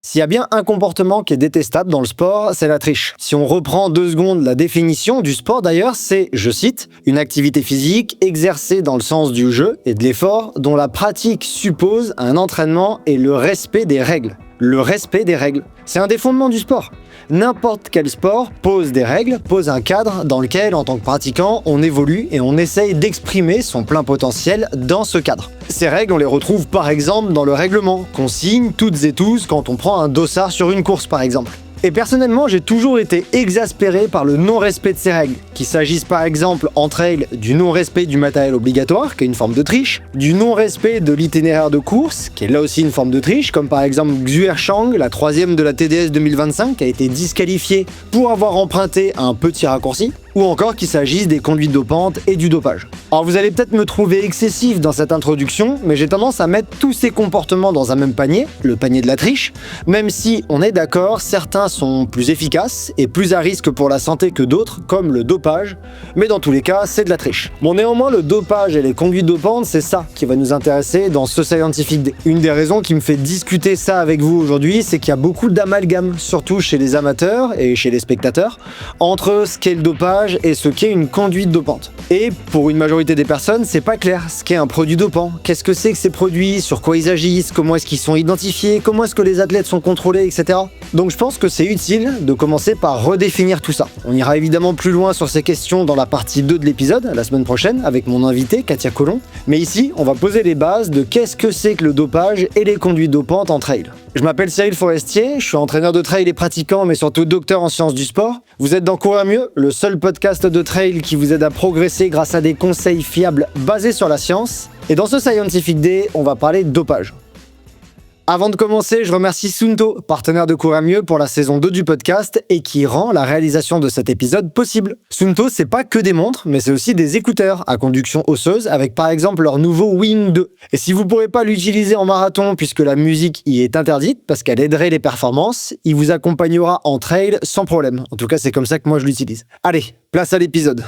S'il y a bien un comportement qui est détestable dans le sport, c'est la triche. Si on reprend 2 secondes la définition du sport d'ailleurs, c'est, je cite, « une activité physique exercée dans le sens du jeu et de l'effort dont la pratique suppose un entraînement et le respect des règles ». Le respect des règles. C'est un des fondements du sport. N'importe quel sport pose des règles, pose un cadre dans lequel, en tant que pratiquant, on évolue et on essaye d'exprimer son plein potentiel dans ce cadre. Ces règles, on les retrouve par exemple dans le règlement, qu'on signe toutes et tous quand on prend un dossard sur une course par exemple. Et personnellement, j'ai toujours été exaspéré par le non-respect de ces règles, qu'il s'agisse par exemple en trail du non-respect du matériel obligatoire, qui est une forme de triche, du non-respect de l'itinéraire de course, qui est là aussi une forme de triche, comme par exemple Xuer Chang, la 3e de la TDS 2025, qui a été disqualifiée pour avoir emprunté un petit raccourci, ou encore qu'il s'agisse des conduites dopantes et du dopage. Alors vous allez peut-être me trouver excessif dans cette introduction, mais j'ai tendance à mettre tous ces comportements dans un même panier, le panier de la triche, même si, on est d'accord, certains sont plus efficaces et plus à risque pour la santé que d'autres, comme le dopage, mais dans tous les cas, c'est de la triche. Bon, néanmoins, le dopage et les conduites dopantes, c'est ça qui va nous intéresser dans ce Scientific Day. Une des raisons qui me fait discuter ça avec vous aujourd'hui, c'est qu'il y a beaucoup d'amalgame, surtout chez les amateurs et chez les spectateurs, entre ce qu'est le dopage et ce qu'est une conduite dopante. Et pour une majorité des personnes, c'est pas clair ce qu'est un produit dopant. Qu'est-ce que c'est que ces produits, sur quoi ils agissent, comment est-ce qu'ils sont identifiés, comment est-ce que les athlètes sont contrôlés, etc. Donc je pense que c'est utile de commencer par redéfinir tout ça. On ira évidemment plus loin sur ces questions dans la partie 2 de l'épisode, la semaine prochaine, avec mon invité, Katia Colomb. Mais ici, on va poser les bases de qu'est-ce que c'est que le dopage et les conduites dopantes en trail. Je m'appelle Cyril Forestier, je suis entraîneur de trail et pratiquant, mais surtout docteur en sciences du sport. Vous êtes dans Courir Mieux, le seul podcast de trail qui vous aide à progresser grâce à des conseils fiables basés sur la science. Et dans ce Scientific Day, on va parler de dopage. Avant de commencer, je remercie Suunto, partenaire de Courir Mieux pour la saison 2 du podcast et qui rend la réalisation de cet épisode possible. Suunto, c'est pas que des montres, mais c'est aussi des écouteurs à conduction osseuse avec par exemple leur nouveau Wing 2. Et si vous pourrez pas l'utiliser en marathon puisque la musique y est interdite parce qu'elle aiderait les performances, il vous accompagnera en trail sans problème. En tout cas, c'est comme ça que moi je l'utilise. Allez, place à l'épisode.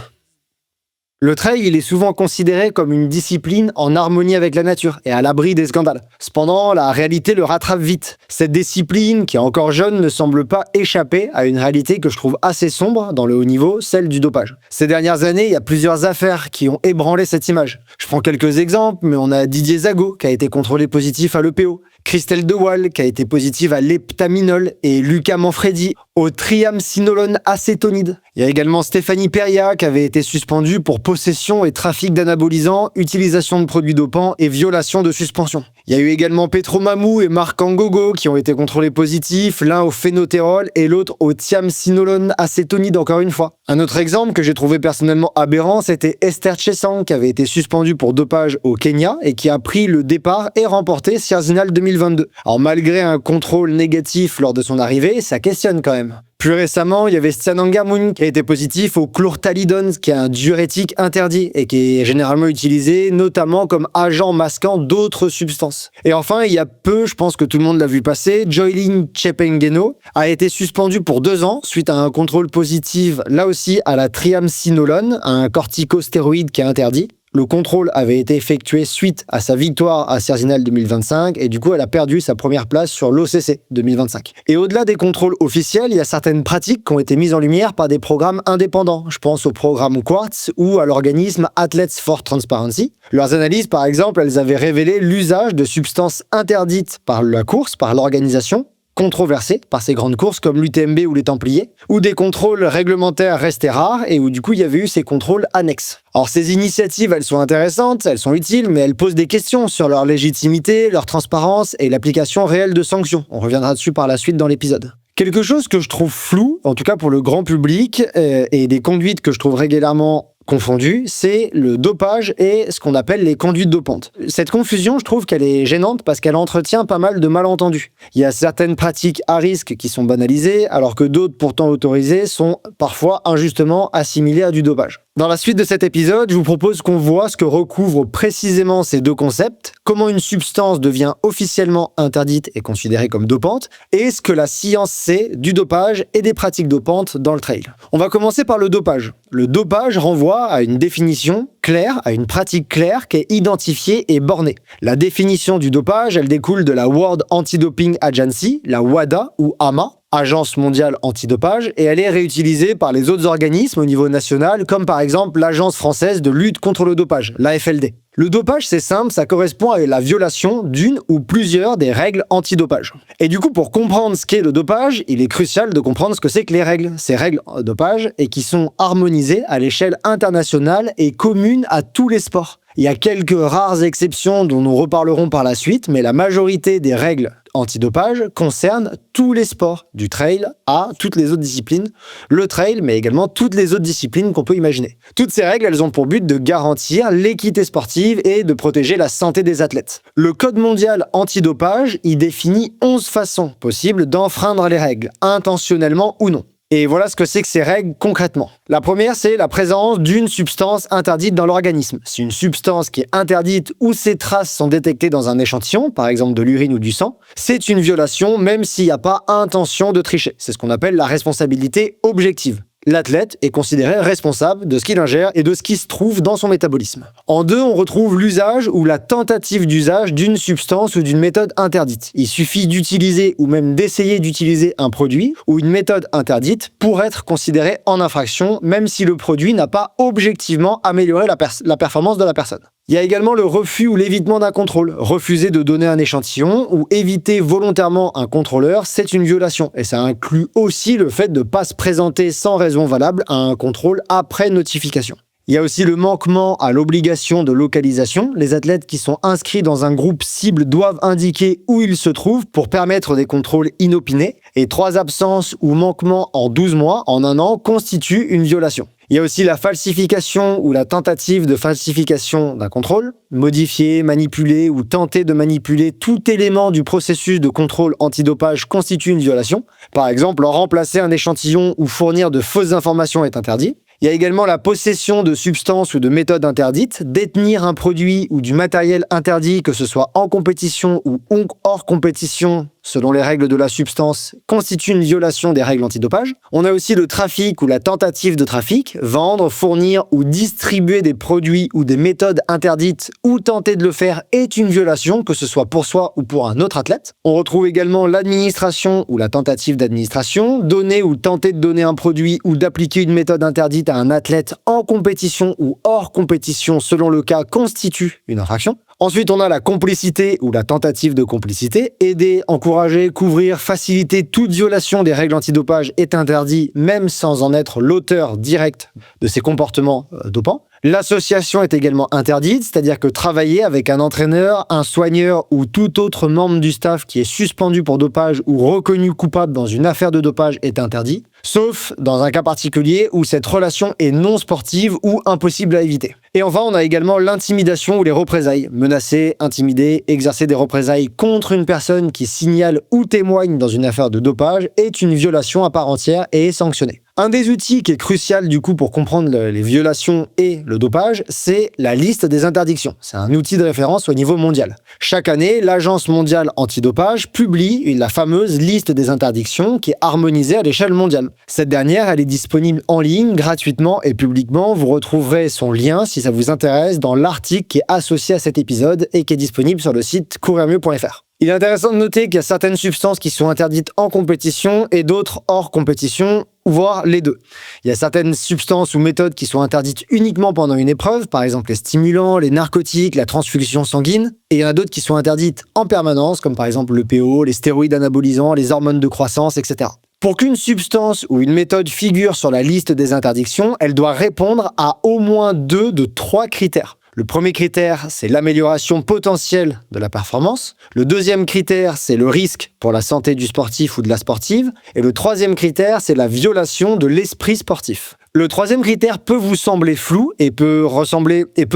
Le trail, il est souvent considéré comme une discipline en harmonie avec la nature et à l'abri des scandales. Cependant, la réalité le rattrape vite. Cette discipline, qui est encore jeune, ne semble pas échapper à une réalité que je trouve assez sombre dans le haut niveau, celle du dopage. Ces dernières années, il y a plusieurs affaires qui ont ébranlé cette image. Je prends quelques exemples, mais on a Didier Zago, qui a été contrôlé positif à l'EPO, Christelle Dewal, qui a été positive à l'heptaminol, et Lucas Manfredi au triamcinolone acétonide. Il y a également Stéphanie Peria, qui avait été suspendue pour possession et trafic d'anabolisants, utilisation de produits dopants et violation de suspension. Il y a eu également Petro Mamou et Marc Angogo qui ont été contrôlés positifs, l'un au phénotérol et l'autre au thiamcinolone acétonide encore une fois. Un autre exemple que j'ai trouvé personnellement aberrant, c'était Esther Chesang qui avait été suspendue pour dopage au Kenya et qui a pris le départ et remporté Sierzinal 2022. Alors malgré un contrôle négatif lors de son arrivée, ça questionne quand même. Plus récemment, il y avait Stian Angermund qui a été positif au chlorthalidone, qui est un diurétique interdit et qui est généralement utilisé notamment comme agent masquant d'autres substances. Et enfin, il y a peu, je pense que tout le monde l'a vu passer, Joylin Chepengeno a été suspendu pour 2 ans suite à un contrôle positif, là aussi à la triamcinolone, un corticostéroïde qui est interdit. Le contrôle avait été effectué suite à sa victoire à Sierzinal 2025 et du coup elle a perdu sa première place sur l'OCC 2025. Et au-delà des contrôles officiels, il y a certaines pratiques qui ont été mises en lumière par des programmes indépendants. Je pense au programme Quartz ou à l'organisme Athletes for Transparency. Leurs analyses par exemple, elles avaient révélé l'usage de substances interdites par la course, par l'organisation, controversées par ces grandes courses comme l'UTMB ou les Templiers, où des contrôles réglementaires restaient rares et où du coup il y avait eu ces contrôles annexes. Alors ces initiatives, elles sont intéressantes, elles sont utiles, mais elles posent des questions sur leur légitimité, leur transparence et l'application réelle de sanctions. On reviendra dessus par la suite dans l'épisode. Quelque chose que je trouve flou, en tout cas pour le grand public, et des conduites que je trouve régulièrement confondues, c'est le dopage et ce qu'on appelle les conduites dopantes. Cette confusion, je trouve qu'elle est gênante parce qu'elle entretient pas mal de malentendus. Il y a certaines pratiques à risque qui sont banalisées, alors que d'autres pourtant autorisées sont parfois injustement assimilées à du dopage. Dans la suite de cet épisode, je vous propose qu'on voit ce que recouvrent précisément ces deux concepts, comment une substance devient officiellement interdite et considérée comme dopante, et ce que la science sait du dopage et des pratiques dopantes dans le trail. On va commencer par le dopage. Le dopage renvoie à une définition claire, à une pratique claire qui est identifiée et bornée. La définition du dopage, elle découle de la World Anti-Doping Agency, la WADA ou AMA, Agence mondiale antidopage, et elle est réutilisée par les autres organismes au niveau national, comme par exemple l'Agence française de lutte contre le dopage, l'AFLD. Le dopage, c'est simple, ça correspond à la violation d'une ou plusieurs des règles antidopage. Et du coup, pour comprendre ce qu'est le dopage, il est crucial de comprendre ce que c'est que les règles. Ces règles de dopage, et qui sont harmonisées à l'échelle internationale et communes à tous les sports. Il y a quelques rares exceptions dont nous reparlerons par la suite, mais la majorité des règles antidopage concernent tous les sports, du trail à toutes les autres disciplines, le trail, mais également toutes les autres disciplines qu'on peut imaginer. Toutes ces règles, elles ont pour but de garantir l'équité sportive et de protéger la santé des athlètes. Le Code mondial antidopage y définit 11 façons possibles d'enfreindre les règles, intentionnellement ou non. Et voilà ce que c'est que ces règles concrètement. La première, c'est la présence d'une substance interdite dans l'organisme. Si une substance qui est interdite ou ses traces sont détectées dans un échantillon, par exemple de l'urine ou du sang, c'est une violation même s'il n'y a pas intention de tricher. C'est ce qu'on appelle la responsabilité objective. L'athlète est considéré responsable de ce qu'il ingère et de ce qui se trouve dans son métabolisme. En deux, on retrouve l'usage ou la tentative d'usage d'une substance ou d'une méthode interdite. Il suffit d'utiliser ou même d'essayer d'utiliser un produit ou une méthode interdite pour être considéré en infraction, même si le produit n'a pas objectivement amélioré la performance de la personne. Il y a également le refus ou l'évitement d'un contrôle. Refuser de donner un échantillon ou éviter volontairement un contrôleur, c'est une violation. Et ça inclut aussi le fait de ne pas se présenter sans raison valable à un contrôle après notification. Il y a aussi le manquement à l'obligation de localisation. Les athlètes qui sont inscrits dans un groupe cible doivent indiquer où ils se trouvent pour permettre des contrôles inopinés. Et 3 absences ou manquements en 12 mois, en un an, constituent une violation. Il y a aussi la falsification ou la tentative de falsification d'un contrôle. Modifier, manipuler ou tenter de manipuler tout élément du processus de contrôle antidopage constitue une violation. Par exemple, remplacer un échantillon ou fournir de fausses informations est interdit. Il y a également la possession de substances ou de méthodes interdites, détenir un produit ou du matériel interdit, que ce soit en compétition ou hors compétition, selon les règles de la substance, constitue une violation des règles antidopage. On a aussi le trafic ou la tentative de trafic, vendre, fournir ou distribuer des produits ou des méthodes interdites ou tenter de le faire est une violation, que ce soit pour soi ou pour un autre athlète. On retrouve également l'administration ou la tentative d'administration, donner ou tenter de donner un produit ou d'appliquer une méthode interdite à un athlète en compétition ou hors compétition, selon le cas, constitue une infraction. Ensuite, on a la complicité ou la tentative de complicité. Aider, encourager, couvrir, faciliter toute violation des règles antidopage est interdit, même sans en être l'auteur direct de ces comportements dopants. L'association est également interdite, c'est-à-dire que travailler avec un entraîneur, un soigneur ou tout autre membre du staff qui est suspendu pour dopage ou reconnu coupable dans une affaire de dopage est interdit, sauf dans un cas particulier où cette relation est non sportive ou impossible à éviter. Et enfin, on a également l'intimidation ou les représailles. Menacer, intimider, exercer des représailles contre une personne qui signale ou témoigne dans une affaire de dopage est une violation à part entière et est sanctionnée. Un des outils qui est crucial du coup pour comprendre les violations et le dopage, c'est la liste des interdictions. C'est un outil de référence au niveau mondial. Chaque année, l'Agence mondiale antidopage publie la fameuse liste des interdictions qui est harmonisée à l'échelle mondiale. Cette dernière, elle est disponible en ligne, gratuitement et publiquement. Vous retrouverez son lien si ça vous intéresse dans l'article qui est associé à cet épisode et qui est disponible sur le site courirmieux.fr. Il est intéressant de noter qu'il y a certaines substances qui sont interdites en compétition et d'autres hors compétition, voire les deux. Il y a certaines substances ou méthodes qui sont interdites uniquement pendant une épreuve, par exemple les stimulants, les narcotiques, la transfusion sanguine, et il y en a d'autres qui sont interdites en permanence, comme par exemple le PO, les stéroïdes anabolisants, les hormones de croissance, etc. Pour qu'une substance ou une méthode figure sur la liste des interdictions, elle doit répondre à au moins 2 de 3 critères. Le premier critère, c'est l'amélioration potentielle de la performance. Le deuxième critère, c'est le risque pour la santé du sportif ou de la sportive. Et le troisième critère, c'est la violation de l'esprit sportif. Le troisième critère peut vous sembler flou et peut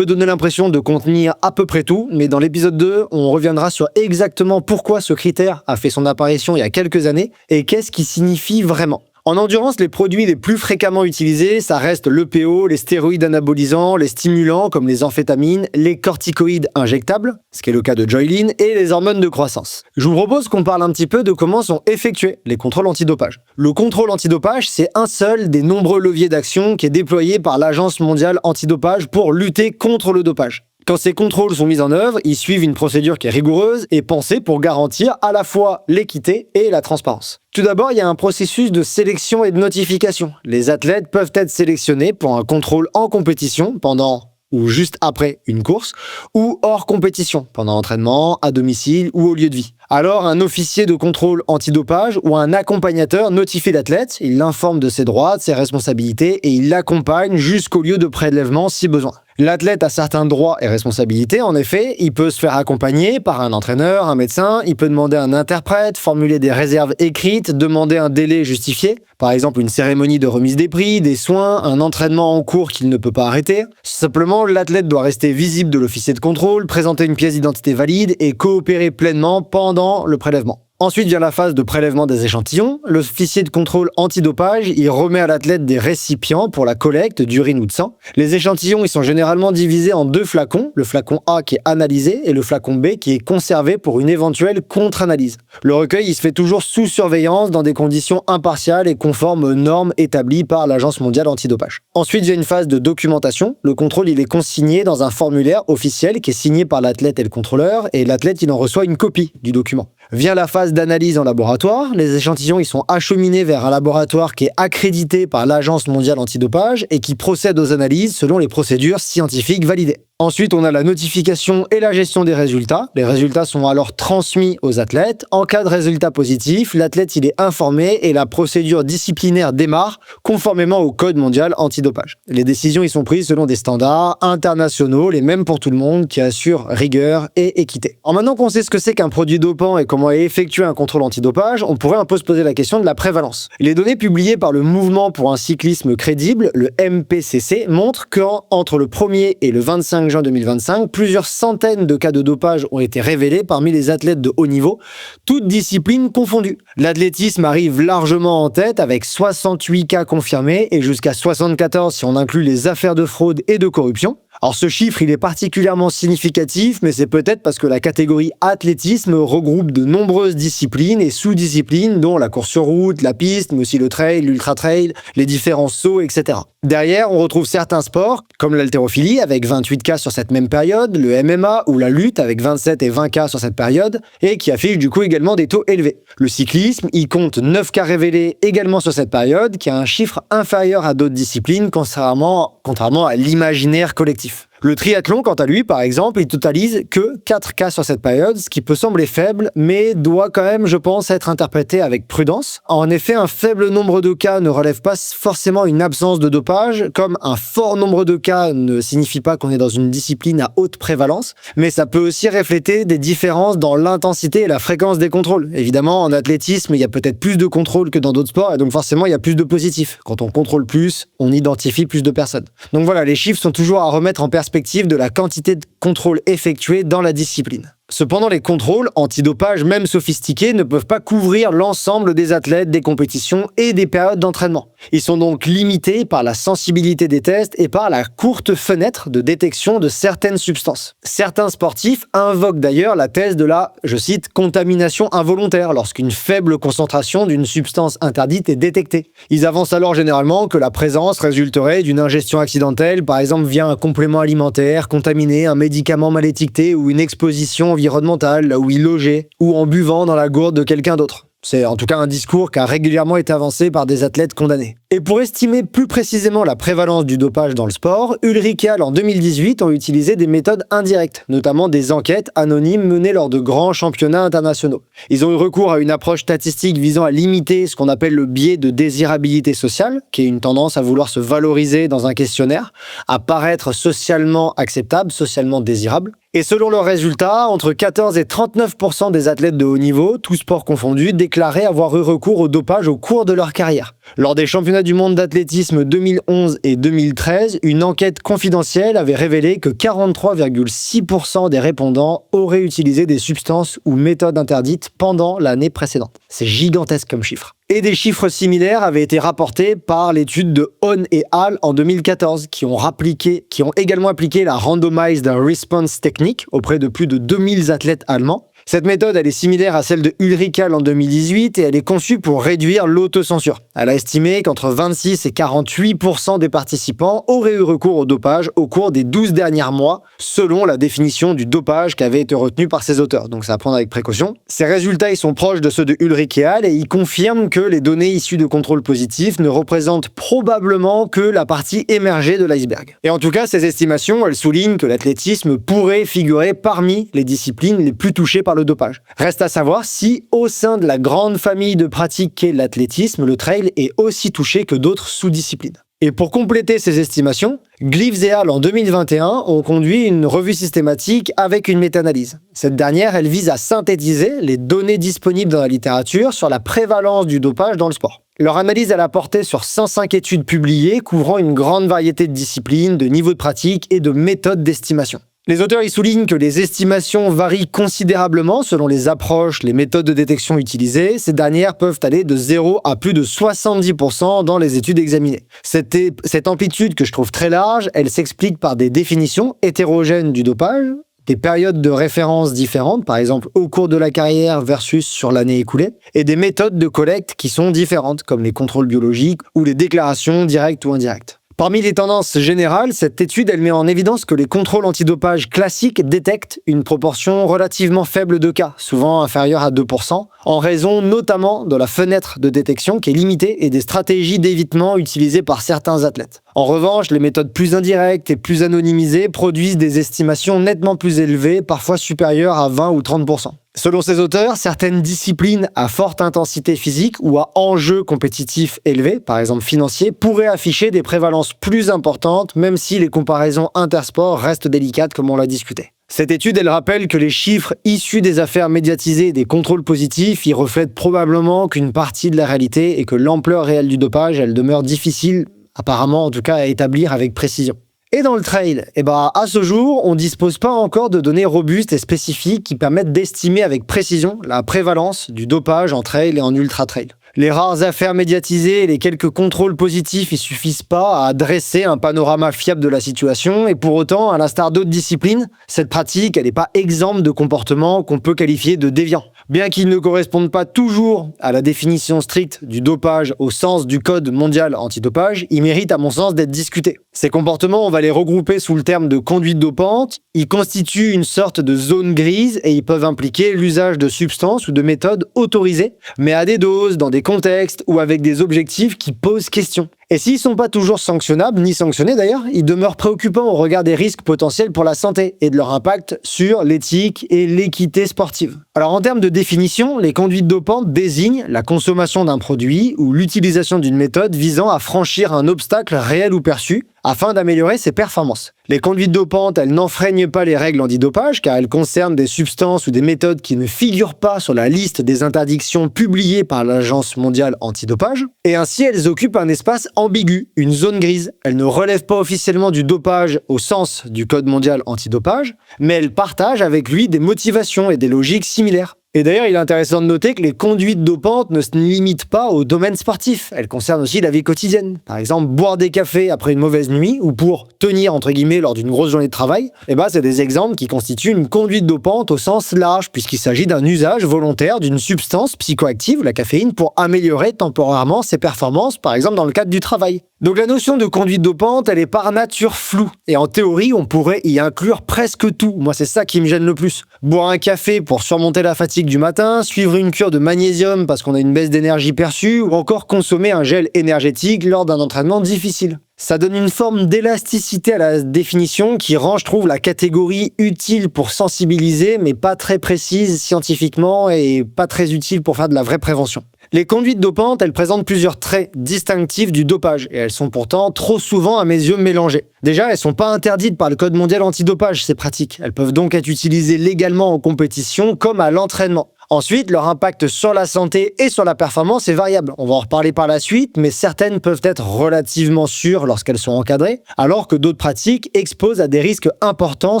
donner l'impression de contenir à peu près tout, mais dans l'épisode 2, on reviendra sur exactement pourquoi ce critère a fait son apparition il y a quelques années et qu'est-ce qu'il signifie vraiment. En endurance, les produits les plus fréquemment utilisés, ça reste l'EPO, les stéroïdes anabolisants, les stimulants comme les amphétamines, les corticoïdes injectables, ce qui est le cas de Joylin, et les hormones de croissance. Je vous propose qu'on parle un petit peu de comment sont effectués les contrôles antidopage. Le contrôle antidopage, c'est un seul des nombreux leviers d'action qui est déployé par l'Agence mondiale antidopage pour lutter contre le dopage. Quand ces contrôles sont mis en œuvre, ils suivent une procédure qui est rigoureuse et pensée pour garantir à la fois l'équité et la transparence. Tout d'abord, il y a un processus de sélection et de notification. Les athlètes peuvent être sélectionnés pour un contrôle en compétition pendant ou juste après une course, ou hors compétition, pendant l'entraînement, à domicile ou au lieu de vie. Alors, un officier de contrôle antidopage ou un accompagnateur notifie l'athlète, il l'informe de ses droits, de ses responsabilités et il l'accompagne jusqu'au lieu de prélèvement si besoin. L'athlète a certains droits et responsabilités, en effet, il peut se faire accompagner par un entraîneur, un médecin, il peut demander un interprète, formuler des réserves écrites, demander un délai justifié, par exemple une cérémonie de remise des prix, des soins, un entraînement en cours qu'il ne peut pas arrêter. Simplement, l'athlète doit rester visible de l'officier de contrôle, présenter une pièce d'identité valide et coopérer pleinement pendant le prélèvement. Ensuite vient la phase de prélèvement des échantillons. L'officier de contrôle antidopage, il remet à l'athlète des récipients pour la collecte d'urine ou de sang. Les échantillons, ils sont généralement divisés en 2 flacons, le flacon A qui est analysé et le flacon B qui est conservé pour une éventuelle contre-analyse. Le recueil, il se fait toujours sous surveillance dans des conditions impartiales et conformes aux normes établies par l'Agence mondiale antidopage. Ensuite vient une phase de documentation. Le contrôle, il est consigné dans un formulaire officiel qui est signé par l'athlète et le contrôleur et l'athlète, il en reçoit une copie du document. Vient la phase d'analyse en laboratoire. Les échantillons, ils sont acheminés vers un laboratoire qui est accrédité par l'Agence mondiale antidopage et qui procède aux analyses selon les procédures scientifiques validées. Ensuite, on a la notification et la gestion des résultats. Les résultats sont alors transmis aux athlètes. En cas de résultat positif, l'athlète il est informé et la procédure disciplinaire démarre conformément au Code mondial antidopage. Les décisions ils sont prises selon des standards internationaux, les mêmes pour tout le monde, qui assurent rigueur et équité. Alors maintenant qu'on sait ce que c'est qu'un produit dopant et comment effectuer un contrôle antidopage, on pourrait un peu se poser la question de la prévalence. Les données publiées par le Mouvement pour un cyclisme crédible, le MPCC, montrent qu'entre le 1er et le 25 juin 2025, plusieurs centaines de cas de dopage ont été révélés parmi les athlètes de haut niveau, toutes disciplines confondues. L'athlétisme arrive largement en tête avec 68 cas confirmés et jusqu'à 74 si on inclut les affaires de fraude et de corruption. Alors ce chiffre, il est particulièrement significatif, mais c'est peut-être parce que la catégorie athlétisme regroupe de nombreuses disciplines et sous-disciplines, dont la course sur route, la piste, mais aussi le trail, l'ultra-trail, les différents sauts, etc. Derrière, on retrouve certains sports, comme l'haltérophilie, avec 28 cas sur cette même période, le MMA ou la lutte, avec 27 et 20 cas sur cette période, et qui affiche du coup également des taux élevés. Le cyclisme, il compte 9 cas révélés également sur cette période, qui a un chiffre inférieur à d'autres disciplines, contrairement à l'imaginaire collectif. Le triathlon, quant à lui, par exemple, il totalise que 4 cas sur cette période, ce qui peut sembler faible, mais doit quand même, je pense, être interprété avec prudence. En effet, un faible nombre de cas ne relève pas forcément une absence de dopage, comme un fort nombre de cas ne signifie pas qu'on est dans une discipline à haute prévalence, mais ça peut aussi refléter des différences dans l'intensité et la fréquence des contrôles. Évidemment, en athlétisme, il y a peut-être plus de contrôles que dans d'autres sports, et donc forcément, il y a plus de positifs. Quand on contrôle plus, on identifie plus de personnes. Donc voilà, les chiffres sont toujours à remettre en perspective de la quantité de contrôles effectués dans la discipline. Cependant, les contrôles antidopage, même sophistiqués, ne peuvent pas couvrir l'ensemble des athlètes, des compétitions et des périodes d'entraînement. Ils sont donc limités par la sensibilité des tests et par la courte fenêtre de détection de certaines substances. Certains sportifs invoquent d'ailleurs la thèse de la, je cite, contamination involontaire lorsqu'une faible concentration d'une substance interdite est détectée. Ils avancent alors généralement que la présence résulterait d'une ingestion accidentelle, par exemple via un complément alimentaire contaminé, un médicament mal étiqueté ou une exposition environnementale, là où il logeait, ou en buvant dans la gourde de quelqu'un d'autre. C'est en tout cas un discours qui a régulièrement été avancé par des athlètes condamnés. Et pour estimer plus précisément la prévalence du dopage dans le sport, Ulrich et al. En 2018 ont utilisé des méthodes indirectes, notamment des enquêtes anonymes menées lors de grands championnats internationaux. Ils ont eu recours à une approche statistique visant à limiter ce qu'on appelle le biais de désirabilité sociale, qui est une tendance à vouloir se valoriser dans un questionnaire, à paraître socialement acceptable, socialement désirable. Et selon leurs résultats, entre 14 et 39% des athlètes de haut niveau, tous sports confondus, déclaraient avoir eu recours au dopage au cours de leur carrière. Lors des championnats du monde d'athlétisme 2011 et 2013, une enquête confidentielle avait révélé que 43,6% des répondants auraient utilisé des substances ou méthodes interdites pendant l'année précédente. C'est gigantesque comme chiffre. Et des chiffres similaires avaient été rapportés par l'étude de Hon et Hall en 2014, qui ont également appliqué la Randomized Response Technique auprès de plus de 2000 athlètes allemands. Cette méthode, elle est similaire à celle de Ulrich Hall en 2018 et elle est conçue pour réduire l'autocensure. Elle a estimé qu'entre 26 et 48% des participants auraient eu recours au dopage au cours des 12 derniers mois, selon la définition du dopage qui avait été retenue par ses auteurs. Donc c'est à prendre avec précaution. Ces résultats, ils sont proches de ceux de Ulrich et Hall et ils confirment que les données issues de contrôles positifs ne représentent probablement que la partie émergée de l'iceberg. Et en tout cas, ces estimations, elles soulignent que l'athlétisme pourrait figurer parmi les disciplines les plus touchées par le dopage. Reste à savoir si, au sein de la grande famille de pratiques qu'est l'athlétisme, le trail est aussi touché que d'autres sous-disciplines. Et pour compléter ces estimations, Gleaves et Hall en 2021 ont conduit une revue systématique avec une méta-analyse. Cette dernière, elle vise à synthétiser les données disponibles dans la littérature sur la prévalence du dopage dans le sport. Leur analyse, elle a porté sur 105 études publiées couvrant une grande variété de disciplines, de niveaux de pratique et de méthodes d'estimation. Les auteurs y soulignent que les estimations varient considérablement selon les approches, les méthodes de détection utilisées. Ces dernières peuvent aller de 0 à plus de 70% dans les études examinées. Cette amplitude que je trouve très large, elle s'explique par des définitions hétérogènes du dopage, des périodes de référence différentes, par exemple au cours de la carrière versus sur l'année écoulée, et des méthodes de collecte qui sont différentes, comme les contrôles biologiques ou les déclarations directes ou indirectes. Parmi les tendances générales, cette étude elle met en évidence que les contrôles antidopage classiques détectent une proportion relativement faible de cas, souvent inférieure à 2%, en raison notamment de la fenêtre de détection qui est limitée et des stratégies d'évitement utilisées par certains athlètes. En revanche, les méthodes plus indirectes et plus anonymisées produisent des estimations nettement plus élevées, parfois supérieures à 20 ou 30%. Selon ces auteurs, certaines disciplines à forte intensité physique ou à enjeux compétitifs élevés, par exemple financiers, pourraient afficher des prévalences plus importantes, même si les comparaisons intersports restent délicates comme on l'a discuté. Cette étude, elle rappelle que les chiffres issus des affaires médiatisées et des contrôles positifs y reflètent probablement qu'une partie de la réalité et que l'ampleur réelle du dopage, elle demeure difficile, apparemment en tout cas, à établir avec précision. Et dans le trail, à ce jour, on ne dispose pas encore de données robustes et spécifiques qui permettent d'estimer avec précision la prévalence du dopage en trail et en ultra-trail. Les rares affaires médiatisées et les quelques contrôles positifs ne suffisent pas à dresser un panorama fiable de la situation et pour autant, à l'instar d'autres disciplines, cette pratique elle n'est pas exempte de comportements qu'on peut qualifier de déviants. Bien qu'ils ne correspondent pas toujours à la définition stricte du dopage au sens du Code mondial antidopage, ils méritent à mon sens d'être discutés. Ces comportements, on va les regrouper sous le terme de conduite dopante. Ils constituent une sorte de zone grise et ils peuvent impliquer l'usage de substances ou de méthodes autorisées, mais à des doses, dans des contextes ou avec des objectifs qui posent question. Et s'ils ne sont pas toujours sanctionnables, ni sanctionnés d'ailleurs, ils demeurent préoccupants au regard des risques potentiels pour la santé et de leur impact sur l'éthique et l'équité sportive. Alors en termes de définition, les conduites dopantes désignent la consommation d'un produit ou l'utilisation d'une méthode visant à franchir un obstacle réel ou perçu afin d'améliorer ses performances. Les conduites dopantes, elles n'enfreignent pas les règles antidopage car elles concernent des substances ou des méthodes qui ne figurent pas sur la liste des interdictions publiées par l'Agence mondiale antidopage et ainsi elles occupent un espace ambigu, une zone grise. Elles ne relèvent pas officiellement du dopage au sens du Code mondial antidopage, mais elles partagent avec lui des motivations et des logiques similaires. Et d'ailleurs, il est intéressant de noter que les conduites dopantes ne se limitent pas au domaine sportif. Elles concernent aussi la vie quotidienne. Par exemple, boire des cafés après une mauvaise nuit ou pour tenir, entre guillemets, lors d'une grosse journée de travail, c'est des exemples qui constituent une conduite dopante au sens large, puisqu'il s'agit d'un usage volontaire d'une substance psychoactive, la caféine, pour améliorer temporairement ses performances, par exemple dans le cadre du travail. Donc la notion de conduite dopante, elle est par nature floue. Et en théorie, on pourrait y inclure presque tout. Moi, c'est ça qui me gêne le plus. Boire un café pour surmonter la fatigue du matin, suivre une cure de magnésium parce qu'on a une baisse d'énergie perçue, ou encore consommer un gel énergétique lors d'un entraînement difficile. Ça donne une forme d'élasticité à la définition qui rend, je trouve, la catégorie utile pour sensibiliser, mais pas très précise scientifiquement et pas très utile pour faire de la vraie prévention. Les conduites dopantes, elles présentent plusieurs traits distinctifs du dopage et elles sont pourtant trop souvent à mes yeux mélangées. Déjà, elles sont pas interdites par le Code mondial antidopage, ces pratiques. Elles peuvent donc être utilisées légalement en compétition comme à l'entraînement. Ensuite, leur impact sur la santé et sur la performance est variable. On va en reparler par la suite, mais certaines peuvent être relativement sûres lorsqu'elles sont encadrées, alors que d'autres pratiques exposent à des risques importants,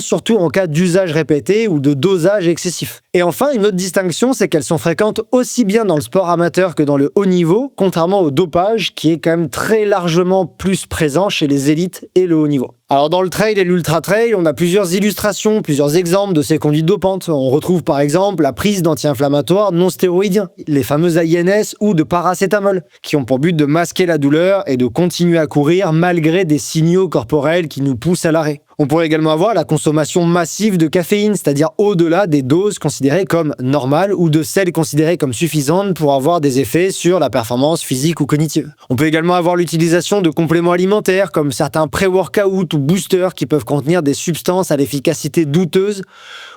surtout en cas d'usage répété ou de dosage excessif. Et enfin, une autre distinction, c'est qu'elles sont fréquentes aussi bien dans le sport amateur que dans le haut niveau, contrairement au dopage qui est quand même très largement plus présent chez les élites et le haut niveau. Alors dans le trail et l'ultra-trail, on a plusieurs illustrations, plusieurs exemples de ces conduites dopantes. On retrouve par exemple la prise d'anti-inflammatoires non stéroïdiens, les fameux INS ou de paracétamol, qui ont pour but de masquer la douleur et de continuer à courir malgré des signaux corporels qui nous poussent à l'arrêt. On pourrait également avoir la consommation massive de caféine, c'est-à-dire au-delà des doses considérées comme normales ou de celles considérées comme suffisantes pour avoir des effets sur la performance physique ou cognitive. On peut également avoir l'utilisation de compléments alimentaires comme certains pré-workout ou boosters qui peuvent contenir des substances à l'efficacité douteuse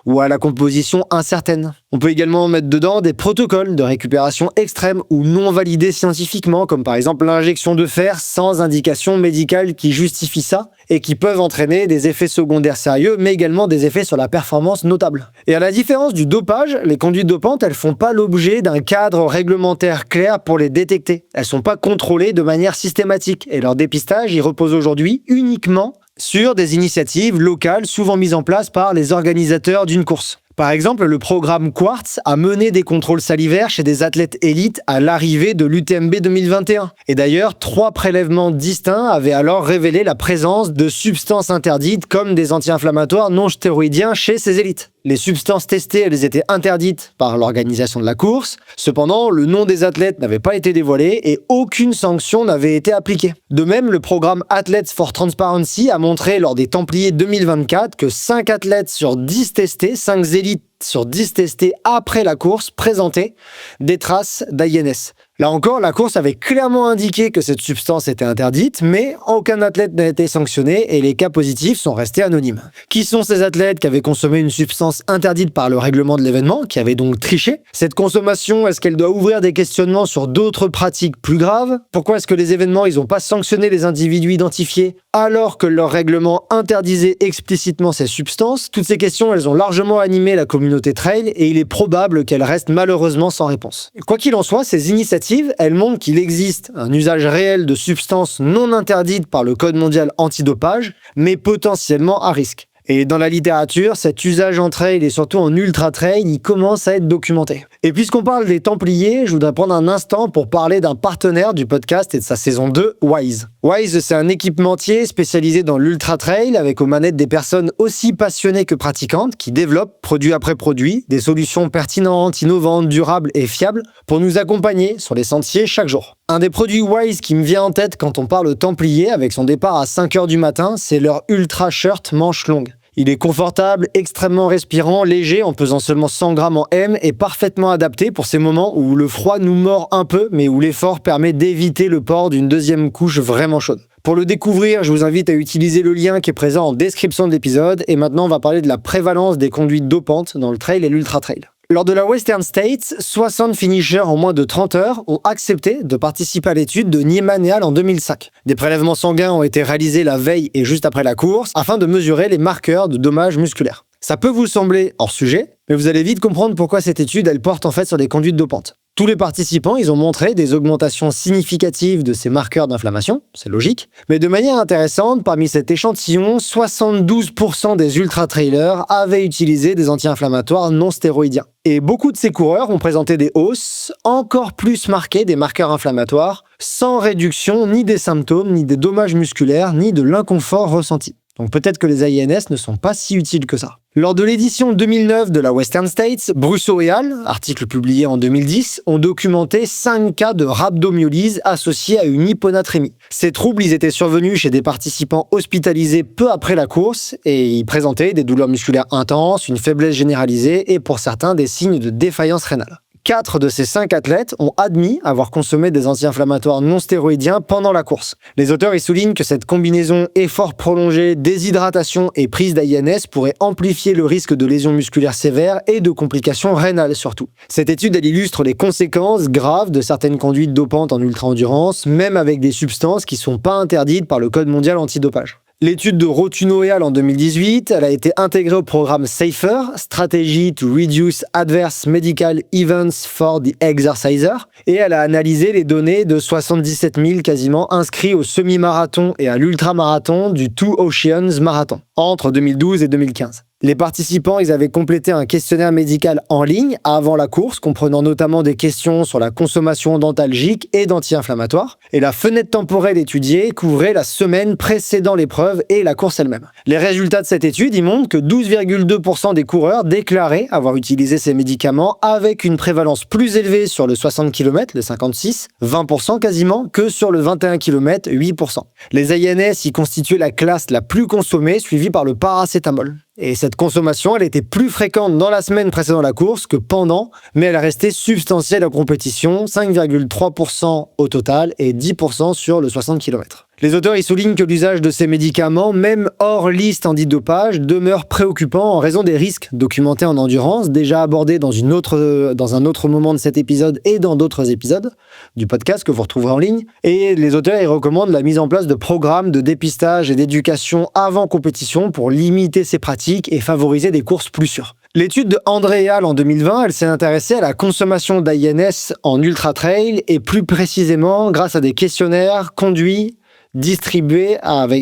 ou à la composition incertaine. On peut également mettre dedans des protocoles de récupération extrême ou non validés scientifiquement, comme par exemple l'injection de fer sans indication médicale qui justifie ça, et qui peuvent entraîner des effets secondaires sérieux, mais également des effets sur la performance notables. Et à la différence du dopage, les conduites dopantes, elles font pas l'objet d'un cadre réglementaire clair pour les détecter. Elles sont pas contrôlées de manière systématique, et leur dépistage, il repose aujourd'hui uniquement sur des initiatives locales souvent mises en place par les organisateurs d'une course. Par exemple, le programme Quartz a mené des contrôles salivaires chez des athlètes élites à l'arrivée de l'UTMB 2021. Et d'ailleurs, 3 prélèvements distincts avaient alors révélé la présence de substances interdites comme des anti-inflammatoires non stéroïdiens chez ces élites. Les substances testées, elles étaient interdites par l'organisation de la course. Cependant, le nom des athlètes n'avait pas été dévoilé et aucune sanction n'avait été appliquée. De même, le programme Athletes for Transparency a montré lors des Templiers 2024 que 5 athlètes sur 10 testés, 5 élites sur 10 testés après la course présentaient des traces d'INS. Là encore, la course avait clairement indiqué que cette substance était interdite, mais aucun athlète n'a été sanctionné et les cas positifs sont restés anonymes. Qui sont ces athlètes qui avaient consommé une substance interdite par le règlement de l'événement, qui avaient donc triché? Cette consommation, est-ce qu'elle doit ouvrir des questionnements sur d'autres pratiques plus graves? Pourquoi est-ce que les événements, ils n'ont pas sanctionné les individus identifiés alors que leur règlement interdisait explicitement ces substances? Toutes ces questions, elles ont largement animé la communauté trail et il est probable qu'elles restent malheureusement sans réponse. Quoi qu'il en soit, ces initiatives, elles montrent qu'il existe un usage réel de substances non interdites par le Code mondial antidopage, mais potentiellement à risque. Et dans la littérature, cet usage en trail et surtout en ultra-trail, il commence à être documenté. Et puisqu'on parle des Templiers, je voudrais prendre un instant pour parler d'un partenaire du podcast et de sa saison 2, Wise. Wise, c'est un équipementier spécialisé dans l'ultra-trail avec aux manettes des personnes aussi passionnées que pratiquantes qui développent, produit après produit, des solutions pertinentes, innovantes, durables et fiables pour nous accompagner sur les sentiers chaque jour. Un des produits Wise qui me vient en tête quand on parle Templier avec son départ à 5h du matin, c'est leur Ultra Shirt manche longue. Il est confortable, extrêmement respirant, léger, en pesant seulement 100 grammes en M et parfaitement adapté pour ces moments où le froid nous mord un peu, mais où l'effort permet d'éviter le port d'une deuxième couche vraiment chaude. Pour le découvrir, je vous invite à utiliser le lien qui est présent en description de l'épisode. Et maintenant, on va parler de la prévalence des conduites dopantes dans le trail et l'ultra-trail. Lors de la Western States, 60 finishers en moins de 30 heures ont accepté de participer à l'étude de Niemann en 2005. Des prélèvements sanguins ont été réalisés la veille et juste après la course afin de mesurer les marqueurs de dommages musculaires. Ça peut vous sembler hors sujet, mais vous allez vite comprendre pourquoi cette étude elle porte en fait sur des conduites dopantes. Tous les participants, ils ont montré des augmentations significatives de ces marqueurs d'inflammation, c'est logique, mais de manière intéressante, parmi cet échantillon, 72% des ultra-trailers avaient utilisé des anti-inflammatoires non stéroïdiens. Et beaucoup de ces coureurs ont présenté des hausses encore plus marquées des marqueurs inflammatoires, sans réduction ni des symptômes, ni des dommages musculaires, ni de l'inconfort ressenti. Donc peut-être que les INS ne sont pas si utiles que ça. Lors de l'édition 2009 de la Western States, Brusso et al., article publié en 2010, ont documenté 5 cas de rhabdomyolyse associés à une hyponatrémie. Ces troubles ils étaient survenus chez des participants hospitalisés peu après la course et ils présentaient des douleurs musculaires intenses, une faiblesse généralisée et pour certains des signes de défaillance rénale. 4 de ces 5 athlètes ont admis avoir consommé des anti-inflammatoires non stéroïdiens pendant la course. Les auteurs y soulignent que cette combinaison effort prolongé, déshydratation et prise d'INS pourrait amplifier le risque de lésions musculaires sévères et de complications rénales surtout. Cette étude elle illustre les conséquences graves de certaines conduites dopantes en ultra-endurance, même avec des substances qui ne sont pas interdites par le Code mondial antidopage. L'étude de Rotuno et al. En 2018, elle a été intégrée au programme SAFER, Strategy to Reduce Adverse Medical Events for the Exerciser, et elle a analysé les données de 77 000 quasiment inscrits au semi-marathon et à l'ultramarathon du Two Oceans Marathon entre 2012 et 2015. Les participants, ils avaient complété un questionnaire médical en ligne avant la course, comprenant notamment des questions sur la consommation d'antalgiques et d'anti-inflammatoires. Et la fenêtre temporelle étudiée couvrait la semaine précédant l'épreuve et la course elle-même. Les résultats de cette étude, ils montrent que 12,2% des coureurs déclaraient avoir utilisé ces médicaments avec une prévalence plus élevée sur le 60 km, le 56, 20% quasiment, que sur le 21 km, 8%. Les INS y constituaient la classe la plus consommée, suivie par le paracétamol. Et cette consommation, elle était plus fréquente dans la semaine précédant la course que pendant, mais elle est restée substantielle en compétition, 5,3% au total et 10% sur le 60 km. Les auteurs y soulignent que l'usage de ces médicaments, même hors liste antidopage, demeure préoccupant en raison des risques documentés en endurance, déjà abordés dans un autre moment de cet épisode et dans d'autres épisodes du podcast que vous retrouverez en ligne. Et les auteurs y recommandent la mise en place de programmes de dépistage et d'éducation avant compétition pour limiter ces pratiques et favoriser des courses plus sûres. L'étude de André et al. En 2020, elle s'est intéressée à la consommation d'INS en ultra-trail et plus précisément grâce à des questionnaires conduits distribués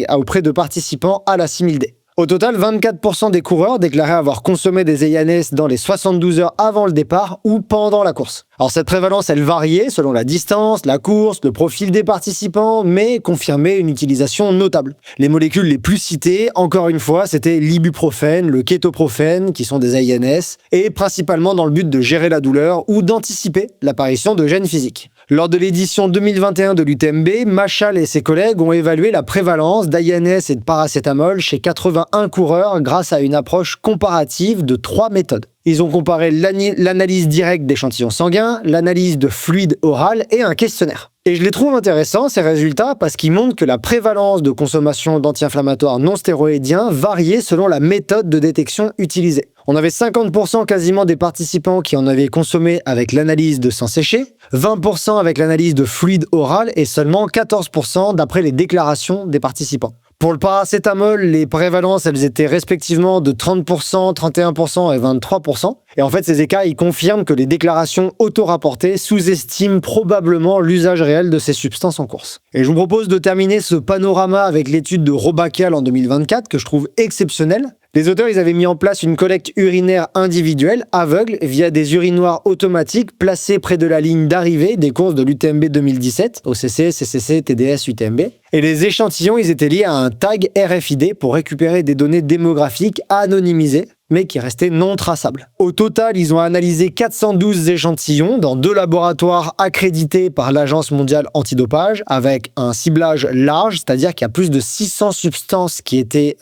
auprès de participants à la 6000D. Au total, 24% des coureurs déclaraient avoir consommé des INS dans les 72 heures avant le départ ou pendant la course. Alors cette prévalence, elle variait selon la distance, la course, le profil des participants, mais confirmait une utilisation notable. Les molécules les plus citées, encore une fois, c'était l'ibuprofène, le kétoprophène, qui sont des INS, et principalement dans le but de gérer la douleur ou d'anticiper l'apparition de gènes physiques. Lors de l'édition 2021 de l'UTMB, Machal et ses collègues ont évalué la prévalence d'INS et de paracétamol chez 81 coureurs grâce à une approche comparative de 3 méthodes. Ils ont comparé l'analyse directe d'échantillons sanguins, l'analyse de fluide oral et un questionnaire. Et je les trouve intéressants, ces résultats, parce qu'ils montrent que la prévalence de consommation d'anti-inflammatoires non stéroïdiens variait selon la méthode de détection utilisée. On avait 50% quasiment des participants qui en avaient consommé avec l'analyse de sang séché, 20% avec l'analyse de fluide oral et seulement 14% d'après les déclarations des participants. Pour le paracétamol, les prévalences, elles étaient respectivement de 30%, 31% et 23%. Et en fait, ces écarts, ils confirment que les déclarations auto-rapportées sous-estiment probablement l'usage réel de ces substances en course. Et je vous propose de terminer ce panorama avec l'étude de Robacal en 2024, que je trouve exceptionnelle. Les auteurs, ils avaient mis en place une collecte urinaire individuelle, aveugle, via des urinoirs automatiques placés près de la ligne d'arrivée des courses de l'UTMB 2017, OCC, CCC, TDS, UTMB. Et les échantillons, ils étaient liés à un tag RFID pour récupérer des données démographiques anonymisées, mais qui restaient non traçables. Au total, ils ont analysé 412 échantillons dans 2 laboratoires accrédités par l'Agence mondiale antidopage, avec un ciblage large, c'est-à-dire qu'il y a plus de 600 substances qui étaient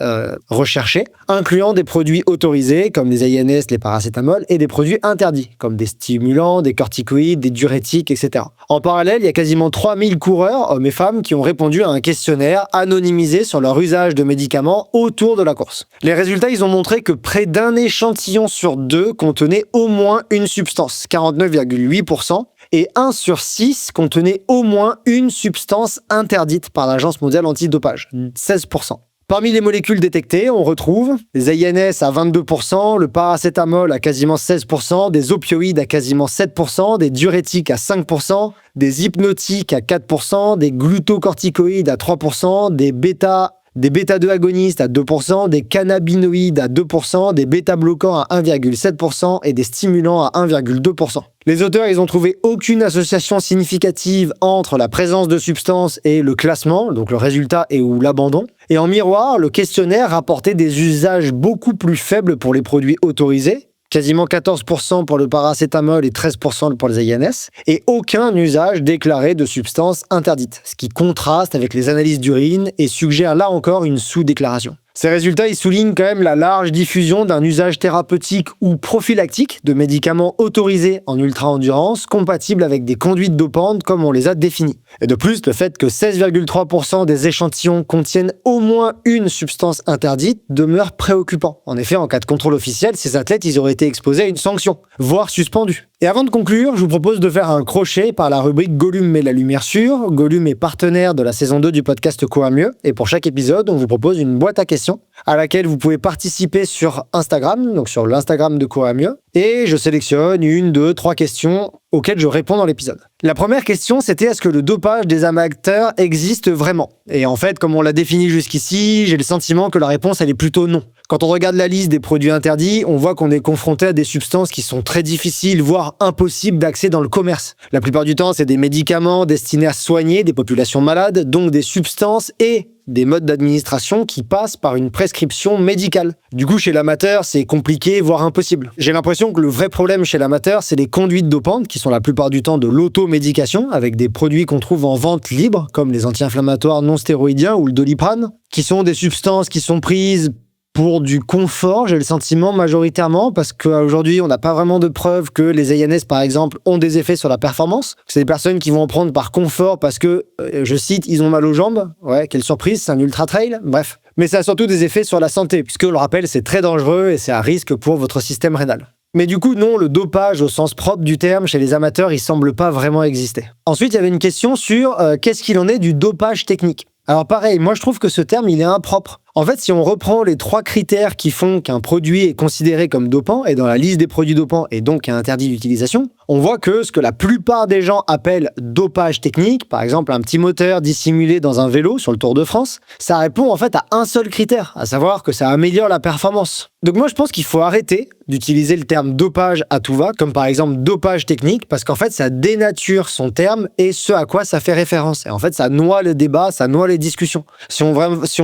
recherchées, incluant des produits autorisés, comme les INS, les paracétamol, et des produits interdits, comme des stimulants, des corticoïdes, des diurétiques, etc. En parallèle, il y a quasiment 3000 coureurs, hommes et femmes, qui ont répondu à un questionnaire anonymisé sur leur usage de médicaments autour de la course. Les résultats, ils ont montré que près d'un échantillon sur 2 contenait au moins une substance, 49,8%, et 1 sur 6 contenait au moins une substance interdite par l'Agence mondiale antidopage, 16%. Parmi les molécules détectées, on retrouve les INS à 22%, le paracétamol à quasiment 16%, des opioïdes à quasiment 7%, des diurétiques à 5%, des hypnotiques à 4%, des glucocorticoïdes à 3%, des bêta-2 agonistes à 2%, des cannabinoïdes à 2%, des bêta-bloquants à 1,7% et des stimulants à 1,2%. Les auteurs, ils ont trouvé aucune association significative entre la présence de substances et le classement, donc le résultat et ou l'abandon. Et en miroir, le questionnaire rapportait des usages beaucoup plus faibles pour les produits autorisés, quasiment 14% pour le paracétamol et 13% pour les INS, et aucun usage déclaré de substances interdites, ce qui contraste avec les analyses d'urine et suggère là encore une sous-déclaration. Ces résultats, ils soulignent quand même la large diffusion d'un usage thérapeutique ou prophylactique de médicaments autorisés en ultra-endurance, compatibles avec des conduites dopantes comme on les a définies. Et de plus, le fait que 16,3% des échantillons contiennent au moins une substance interdite demeure préoccupant. En effet, en cas de contrôle officiel, ces athlètes, ils auraient été exposés à une sanction, voire suspendus. Et avant de conclure, je vous propose de faire un crochet par la rubrique Gollum met la lumière sur. Gollum est partenaire de la saison 2 du podcast Courez Mieux. Et pour chaque épisode, on vous propose une boîte à questions à laquelle vous pouvez participer sur Instagram, donc sur l'Instagram de Courez Mieux. Et je sélectionne 1, 2, 3 questions auxquelles je réponds dans l'épisode. La première question, c'était est-ce que le dopage des amateurs existe vraiment? Et en fait, comme on l'a défini jusqu'ici, j'ai le sentiment que la réponse, elle est plutôt non. Quand on regarde la liste des produits interdits, on voit qu'on est confronté à des substances qui sont très difficiles, voire impossibles d'accès dans le commerce. La plupart du temps, c'est des médicaments destinés à soigner des populations malades, donc des substances et des modes d'administration qui passent par une prescription médicale. Du coup, chez l'amateur, c'est compliqué, voire impossible. J'ai l'impression que le vrai problème chez l'amateur, c'est les conduites dopantes, qui sont la plupart du temps de l'automédication, avec des produits qu'on trouve en vente libre, comme les anti-inflammatoires non stéroïdiens ou le Doliprane, qui sont des substances qui sont prises pour du confort, j'ai le sentiment majoritairement, parce qu'aujourd'hui, on n'a pas vraiment de preuves que les ANS, par exemple, ont des effets sur la performance. C'est des personnes qui vont en prendre par confort parce que, je cite, ils ont mal aux jambes. Ouais, quelle surprise, c'est un ultra trail. Bref. Mais ça a surtout des effets sur la santé, puisque, on le rappelle, c'est très dangereux et c'est à risque pour votre système rénal. Mais du coup, non, le dopage au sens propre du terme, chez les amateurs, il semble pas vraiment exister. Ensuite, il y avait une question sur qu'est-ce qu'il en est du dopage technique. Alors pareil, moi je trouve que ce terme, il est impropre. En fait, si on reprend les 3 critères qui font qu'un produit est considéré comme dopant et dans la liste des produits dopants et donc est interdit d'utilisation, on voit que ce que la plupart des gens appellent dopage technique, par exemple un petit moteur dissimulé dans un vélo sur le Tour de France, ça répond en fait à un seul critère, à savoir que ça améliore la performance. Donc moi je pense qu'il faut arrêter d'utiliser le terme dopage à tout va, comme par exemple dopage technique, parce qu'en fait ça dénature son terme et ce à quoi ça fait référence. Et en fait ça noie le débat, ça noie les discussions. Si on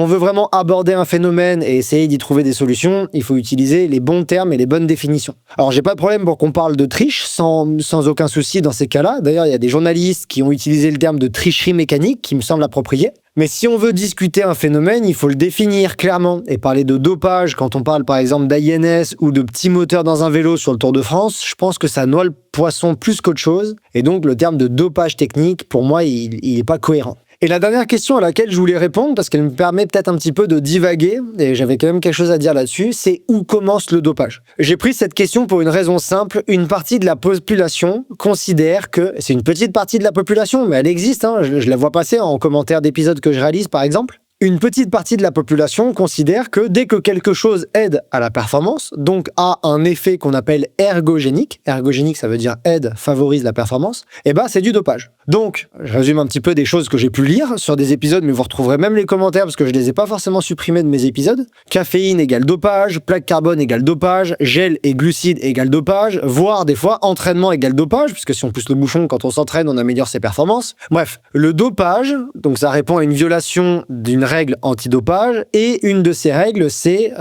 veut vraiment aborder un phénomène et essayer d'y trouver des solutions, il faut utiliser les bons termes et les bonnes définitions. Alors j'ai pas de problème pour qu'on parle de triche, sans aucun souci dans ces cas-là. D'ailleurs, il y a des journalistes qui ont utilisé le terme de tricherie mécanique, qui me semble approprié. Mais si on veut discuter un phénomène, il faut le définir clairement. Et parler de dopage, quand on parle par exemple d'ANS ou de petits moteurs dans un vélo sur le Tour de France, je pense que ça noie le poisson plus qu'autre chose. Et donc le terme de dopage technique, pour moi, il est pas cohérent. Et la dernière question à laquelle je voulais répondre, parce qu'elle me permet peut-être un petit peu de divaguer, et j'avais quand même quelque chose à dire là-dessus, c'est où commence le dopage? J'ai pris cette question pour une raison simple. Une partie de la population considère que, c'est une petite partie de la population, mais elle existe, hein, je la vois passer en commentaire d'épisodes que je réalise par exemple. Une petite partie de la population considère que dès que quelque chose aide à la performance, donc a un effet qu'on appelle ergogénique, ergogénique ça veut dire aide, favorise la performance, et ben c'est du dopage. Donc, je résume un petit peu des choses que j'ai pu lire sur des épisodes, mais vous retrouverez même les commentaires parce que je les ai pas forcément supprimés de mes épisodes. Caféine égale dopage, plaque carbone égale dopage, gel et glucides égale dopage, voire des fois entraînement égale dopage, puisque si on pousse le bouchon quand on s'entraîne, on améliore ses performances. Bref, le dopage, donc ça répond à une violation d'une règle antidopage, et une de ces règles, c'est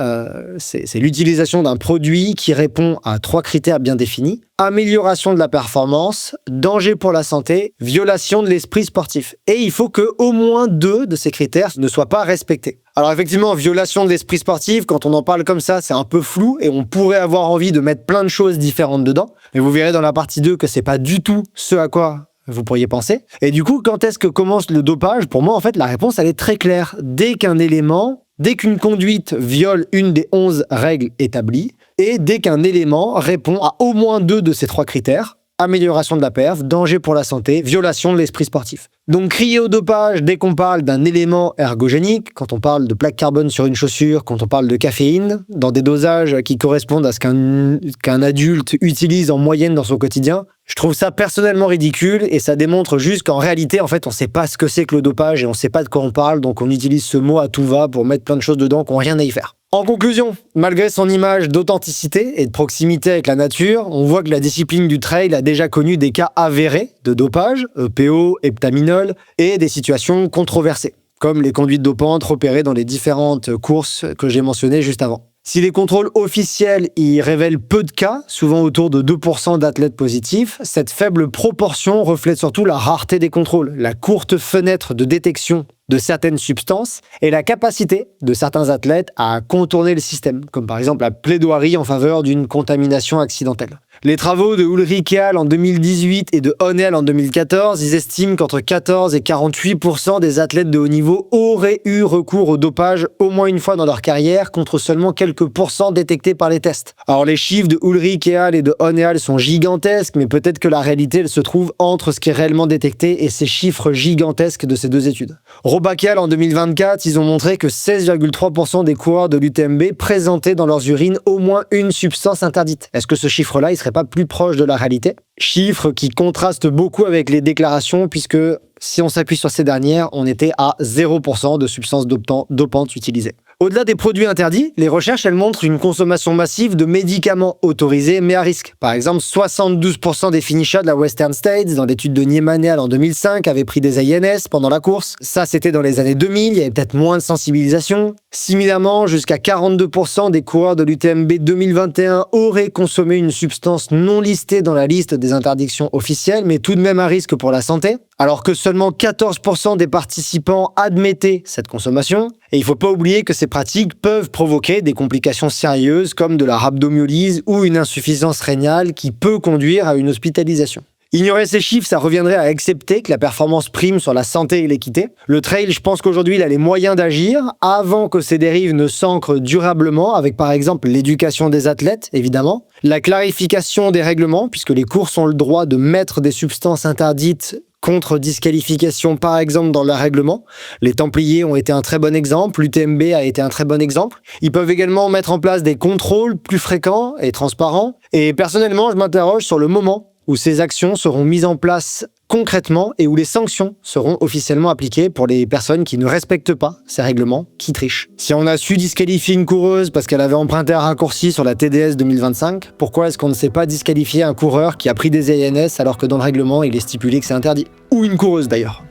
l'utilisation d'un produit qui répond à 3 critères bien définis. Amélioration de la performance, danger pour la santé, violation de l'esprit sportif. Et il faut que au moins 2 de ces critères ne soient pas respectés. Alors effectivement, violation de l'esprit sportif, quand on en parle comme ça, c'est un peu flou et on pourrait avoir envie de mettre plein de choses différentes dedans. Mais vous verrez dans la partie 2 que c'est pas du tout ce à quoi vous pourriez penser. Et du coup, quand est-ce que commence le dopage? Pour moi, en fait, la réponse, elle est très claire. Dès qu'une conduite viole une des 11 règles établies, et dès qu'un élément répond à au moins 2 de ces 3 critères, amélioration de la perf, danger pour la santé, violation de l'esprit sportif. Donc crier au dopage dès qu'on parle d'un élément ergogénique, quand on parle de plaque carbone sur une chaussure, quand on parle de caféine, dans des dosages qui correspondent à ce qu'un adulte utilise en moyenne dans son quotidien, je trouve ça personnellement ridicule et ça démontre juste qu'en réalité, en fait, on sait pas ce que c'est que le dopage et on sait pas de quoi on parle, donc on utilise ce mot à tout va pour mettre plein de choses dedans qui n'ont rien à y faire. En conclusion, malgré son image d'authenticité et de proximité avec la nature, on voit que la discipline du trail a déjà connu des cas avérés de dopage, EPO, heptaminol, et des situations controversées, comme les conduites dopantes repérées dans les différentes courses que j'ai mentionnées juste avant. Si les contrôles officiels y révèlent peu de cas, souvent autour de 2% d'athlètes positifs, cette faible proportion reflète surtout la rareté des contrôles, la courte fenêtre de détection de certaines substances et la capacité de certains athlètes à contourner le système, comme par exemple la plaidoirie en faveur d'une contamination accidentelle. Les travaux de Ulrich et al. En 2018 et de Hone et al. En 2014, ils estiment qu'entre 14 et 48% des athlètes de haut niveau auraient eu recours au dopage au moins une fois dans leur carrière, contre seulement quelques pourcents détectés par les tests. Alors les chiffres de Ulrich et al. Et de Hone et al. Sont gigantesques, mais peut-être que la réalité elle se trouve entre ce qui est réellement détecté et ces chiffres gigantesques de ces deux études. Robach et al. En 2024, ils ont montré que 16,3% des coureurs de l'UTMB présentaient dans leurs urines au moins une substance interdite. Est-ce que ce chiffre-là, il serait pas plus proche de la réalité? Chiffre qui contraste beaucoup avec les déclarations, puisque si on s'appuie sur ces dernières, on était à 0% de substances dopantes utilisées. Au-delà des produits interdits, les recherches elles montrent une consommation massive de médicaments autorisés mais à risque. Par exemple, 72% des finishers de la Western States dans l'étude de Niemann et al. En 2005 avaient pris des INS pendant la course. Ça, c'était dans les années 2000, il y avait peut-être moins de sensibilisation. Similairement, jusqu'à 42% des coureurs de l'UTMB 2021 auraient consommé une substance non listée dans la liste des interdictions officielles, mais tout de même à risque pour la santé, alors que seulement 14% des participants admettaient cette consommation. Et il ne faut pas oublier que ces pratiques peuvent provoquer des complications sérieuses comme de la rhabdomyolyse ou une insuffisance rénale qui peut conduire à une hospitalisation. Ignorer ces chiffres, ça reviendrait à accepter que la performance prime sur la santé et l'équité. Le trail, je pense qu'aujourd'hui, il a les moyens d'agir avant que ces dérives ne s'ancrent durablement, avec par exemple l'éducation des athlètes, évidemment, la clarification des règlements, puisque les courses ont le droit de mettre des substances interdites contre disqualification, par exemple, dans leur règlement. Les Templiers ont été un très bon exemple, l'UTMB a été un très bon exemple. Ils peuvent également mettre en place des contrôles plus fréquents et transparents. Et personnellement, je m'interroge sur le moment où ces actions seront mises en place concrètement et où les sanctions seront officiellement appliquées pour les personnes qui ne respectent pas ces règlements, qui trichent. Si on a su disqualifier une coureuse parce qu'elle avait emprunté un raccourci sur la TDS 2025, pourquoi est-ce qu'on ne sait pas disqualifier un coureur qui a pris des INS alors que dans le règlement il est stipulé que c'est interdit? Ou une coureuse d'ailleurs.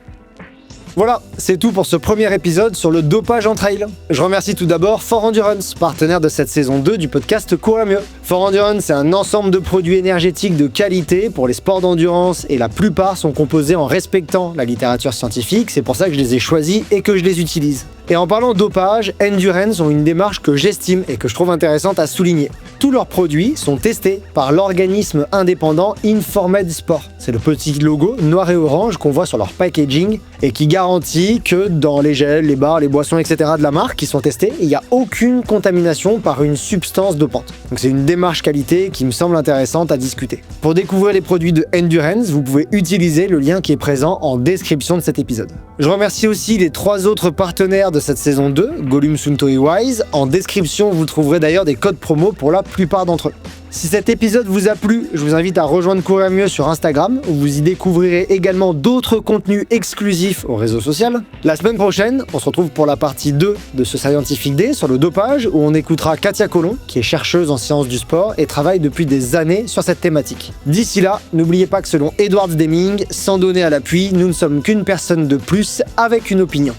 Voilà, c'est tout pour ce premier épisode sur le dopage en trail. Je remercie tout d'abord Fort Endurance, partenaire de cette saison 2 du podcast Courir mieux. Fort Endurance, c'est un ensemble de produits énergétiques de qualité pour les sports d'endurance et la plupart sont composés en respectant la littérature scientifique, c'est pour ça que je les ai choisis et que je les utilise. Et en parlant de dopage, Endurance ont une démarche que j'estime et que je trouve intéressante à souligner. Tous leurs produits sont testés par l'organisme indépendant Informed Sport. C'est le petit logo noir et orange qu'on voit sur leur packaging et qui garantit que dans les gels, les bars, les boissons, etc. de la marque qui sont testés, il n'y a aucune contamination par une substance dopante. Donc c'est une démarche qualité qui me semble intéressante à discuter. Pour découvrir les produits de Endurance, vous pouvez utiliser le lien qui est présent en description de cet épisode. Je remercie aussi les 3 autres partenaires de cette saison 2, Gollum, Suunto et Wise. En description, vous trouverez d'ailleurs des codes promo pour la plupart d'entre eux. Si cet épisode vous a plu, je vous invite à rejoindre Courir mieux sur Instagram, où vous y découvrirez également d'autres contenus exclusifs au réseau social. La semaine prochaine, on se retrouve pour la partie 2 de ce Scientific Day sur le dopage, où on écoutera Katia Colomb, qui est chercheuse en sciences du sport et travaille depuis des années sur cette thématique. D'ici là, n'oubliez pas que selon Edward Deming, sans donner à l'appui, nous ne sommes qu'une personne de plus avec une opinion.